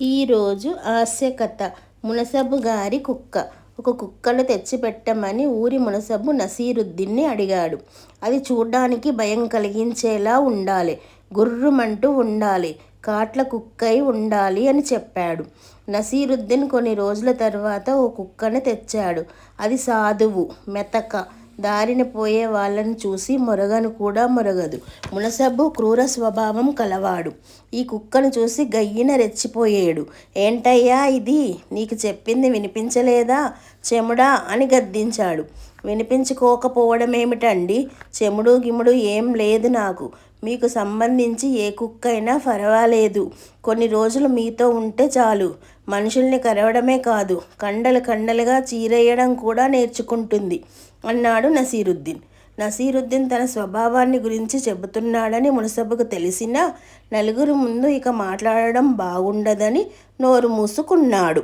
ఈరోజు హాస్యకథ. మునసబు గారి కుక్క. ఒక కుక్కను తెచ్చిపెట్టమని ఊరి మునసబు నసీరుద్దీన్ని అడిగాడు. అది చూడ్డానికి భయం కలిగించేలా ఉండాలి, గుర్రుమంటూ ఉండాలి, కాట్ల కుక్కై ఉండాలి అని చెప్పాడు. నసీరుద్దీన్ కొన్ని రోజుల తర్వాత ఓ కుక్కను తెచ్చాడు. అది సాధువు, మెతక, దారిన పోయే వాళ్ళని చూసి మొరగను కూడా మొరగదు. మునసబు క్రూర స్వభావం కలవాడు. ఈ కుక్కను చూసి గయ్యిన రెచ్చిపోయేడు. ఏంటయ్యా ఇది, నీకు చెప్పింది వినిపించలేదా చెముడా అని గద్దించాడు. వినిపించుకోకపోవడమేమిటండి, చెముడు గిముడు ఏం లేదు నాకు. మీకు సంబంధించి ఏ కుక్కైనా పర్వాలేదు, కొన్ని రోజులు మీతో ఉంటే చాలు. మనుషుల్ని కరవడమే కాదు, కండలు కండలుగా చీరేయడం కూడా నేర్చుకుంటుంది అన్నాడు నసీరుద్దీన్. నసీరుద్దీన్ తన స్వభావాన్ని గురించి చెబుతున్నాడని మునసబుకు తెలిసినా నలుగురి ముందు ఇక మాట్లాడడం బాగుండదని నోరు మూసుకున్నాడు.